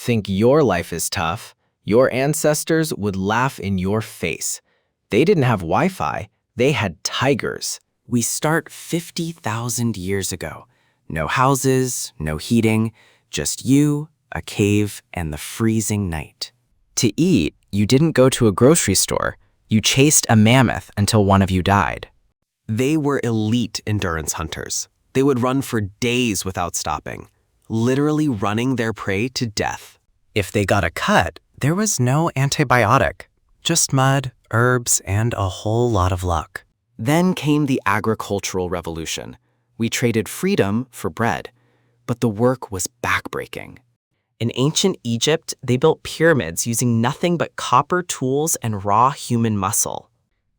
Think your life is tough? Your ancestors would laugh in your face. They didn't have Wi-Fi, they had tigers. We start 50,000 years ago. No houses, no heating, just you, a cave, and the freezing night. To eat, you didn't go to a grocery store. You chased a mammoth until one of you died. They were elite endurance hunters. They would run for days without stopping, literally running their prey to death. If they got a cut, there was no antibiotic, just mud, herbs, and a whole lot of luck. Then came the agricultural revolution. We traded freedom for bread, but the work was backbreaking. In ancient Egypt, they built pyramids using nothing but copper tools and raw human muscle.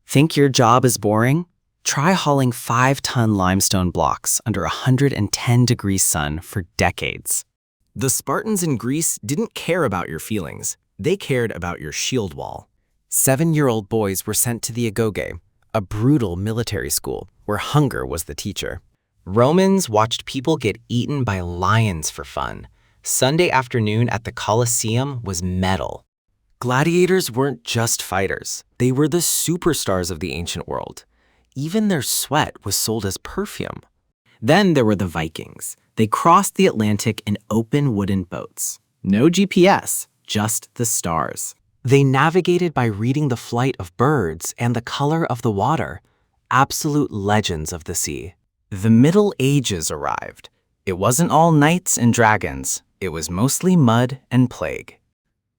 Think your job is boring? Try hauling 5-ton limestone blocks under 110-degree sun for decades. The Spartans in Greece didn't care about your feelings. They cared about your shield wall. 7-year-old boys were sent to the agoge, a brutal military school where hunger was the teacher. Romans watched people get eaten by lions for fun. Sunday afternoon at the Colosseum was metal. Gladiators weren't just fighters. They were the superstars of the ancient world. Even their sweat was sold as perfume. Then there were the Vikings. They crossed the Atlantic in open wooden boats. No GPS, just the stars. They navigated by reading the flight of birds and the color of the water. Absolute legends of the sea. The Middle Ages arrived. It wasn't all knights and dragons. It was mostly mud and plague.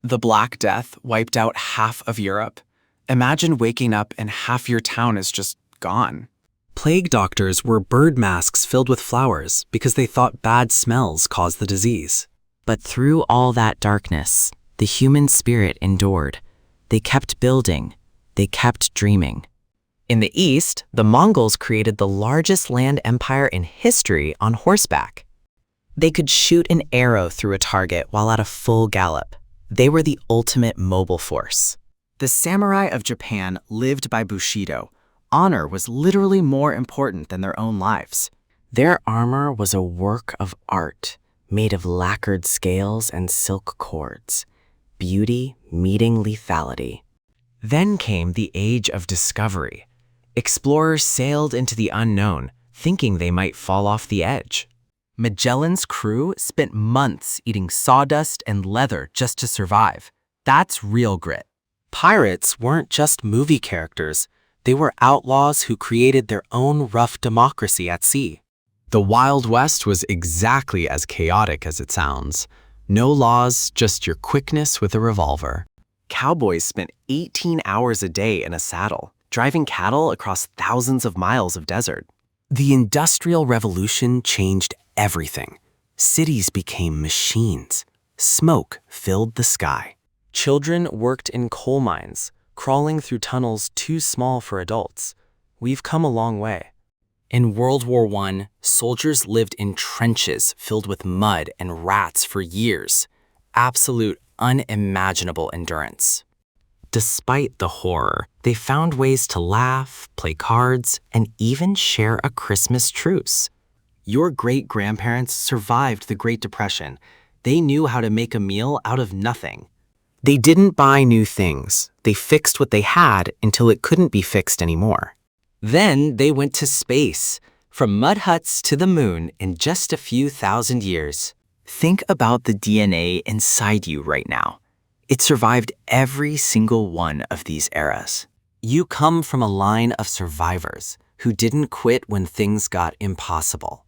The Black Death wiped out half of Europe. Imagine waking up and half your town is just gone. Plague doctors wore bird masks filled with flowers because they thought bad smells caused the disease. But through all that darkness, the human spirit endured. They kept building. They kept dreaming. In the East, the Mongols created the largest land empire in history on horseback. They could shoot an arrow through a target while at a full gallop. They were the ultimate mobile force. The samurai of Japan lived by Bushido. Honor was literally more important than their own lives. Their armor was a work of art, made of lacquered scales and silk cords. Beauty meeting lethality. Then came the age of discovery. Explorers sailed into the unknown, thinking they might fall off the edge. Magellan's crew spent months eating sawdust and leather just to survive. That's real grit. Pirates weren't just movie characters. They were outlaws who created their own rough democracy at sea. The Wild West was exactly as chaotic as it sounds. No laws, just your quickness with a revolver. Cowboys spent 18 hours a day in a saddle, driving cattle across thousands of miles of desert. The Industrial Revolution changed everything. Cities became machines. Smoke filled the sky. Children worked in coal mines, crawling through tunnels too small for adults. We've come a long way. In World War I, soldiers lived in trenches filled with mud and rats for years. Absolute, unimaginable endurance. Despite the horror, they found ways to laugh, play cards, and even share a Christmas truce. Your great-grandparents survived the Great Depression. They knew how to make a meal out of nothing. They didn't buy new things. They fixed what they had until it couldn't be fixed anymore. Then they went to space, from mud huts to the moon in just a few thousand years. Think about the DNA inside you right now. It survived every single one of these eras. You come from a line of survivors who didn't quit when things got impossible.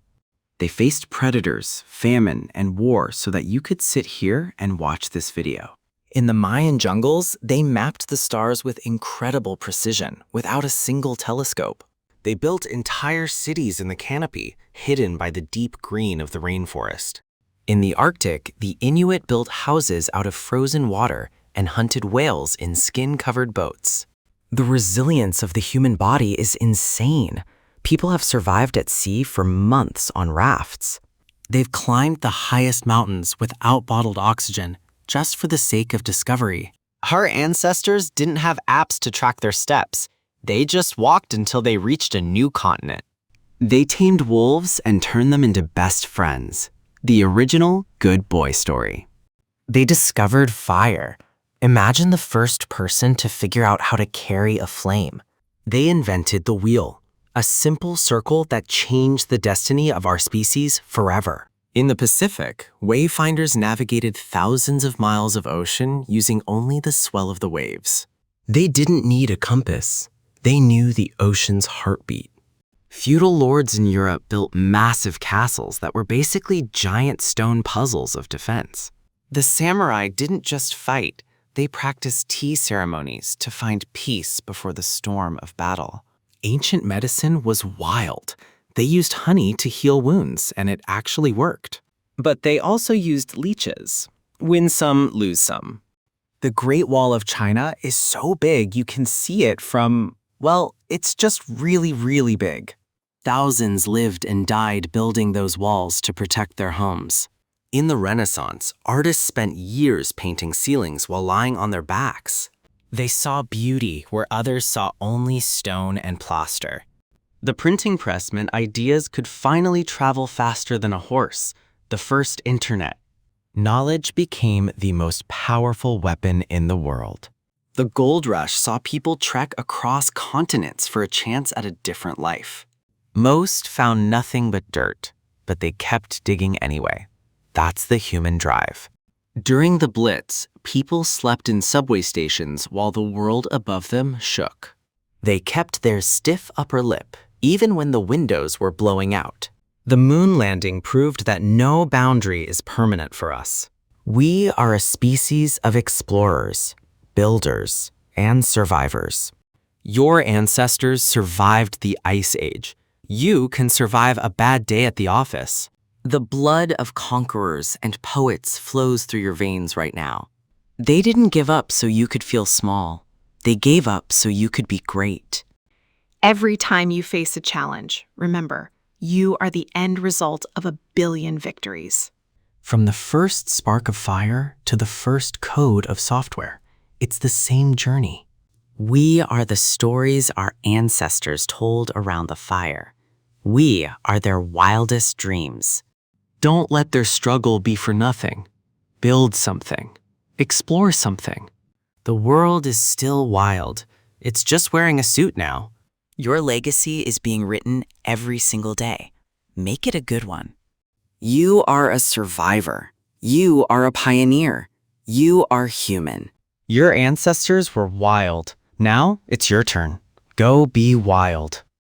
They faced predators, famine, and war so that you could sit here and watch this video. In the Mayan jungles, they mapped the stars with incredible precision, without a single telescope. They built entire cities in the canopy, hidden by the deep green of the rainforest. In the Arctic, the Inuit built houses out of frozen water and hunted whales in skin-covered boats. The resilience of the human body is insane. People have survived at sea for months on rafts. They've climbed the highest mountains without bottled oxygen, just for the sake of discovery. Our ancestors didn't have apps to track their steps. They just walked until they reached a new continent. They tamed wolves and turned them into best friends. The original good boy story. They discovered fire. Imagine the first person to figure out how to carry a flame. They invented the wheel, a simple circle that changed the destiny of our species forever. In the Pacific, wayfinders navigated thousands of miles of ocean using only the swell of the waves. They didn't need a compass. They knew the ocean's heartbeat. Feudal lords in Europe built massive castles that were basically giant stone puzzles of defense. The samurai didn't just fight, they practiced tea ceremonies to find peace before the storm of battle. Ancient medicine was wild. They used honey to heal wounds, and it actually worked. But they also used leeches. Win some, lose some. The Great Wall of China is so big you can see it from, well, it's just really, really big. Thousands lived and died building those walls to protect their homes. In the Renaissance, artists spent years painting ceilings while lying on their backs. They saw beauty where others saw only stone and plaster. The printing press meant ideas could finally travel faster than a horse, the first internet. Knowledge became the most powerful weapon in the world. The gold rush saw people trek across continents for a chance at a different life. Most found nothing but dirt, but they kept digging anyway. That's the human drive. During the Blitz, people slept in subway stations while the world above them shook. They kept their stiff upper lip, even when the windows were blowing out. The moon landing proved that no boundary is permanent for us. We are a species of explorers, builders, and survivors. Your ancestors survived the Ice Age. You can survive a bad day at the office. The blood of conquerors and poets flows through your veins right now. They didn't give up so you could feel small. They gave up so you could be great. Every time you face a challenge, remember, you are the end result of 1 billion victories. From the first spark of fire to the first code of software, it's the same journey. We are the stories our ancestors told around the fire. We are their wildest dreams. Don't let their struggle be for nothing. Build something. Explore something. The world is still wild. It's just wearing a suit now. Your legacy is being written every single day. Make it a good one. You are a survivor. You are a pioneer. You are human. Your ancestors were wild. Now it's your turn. Go be wild.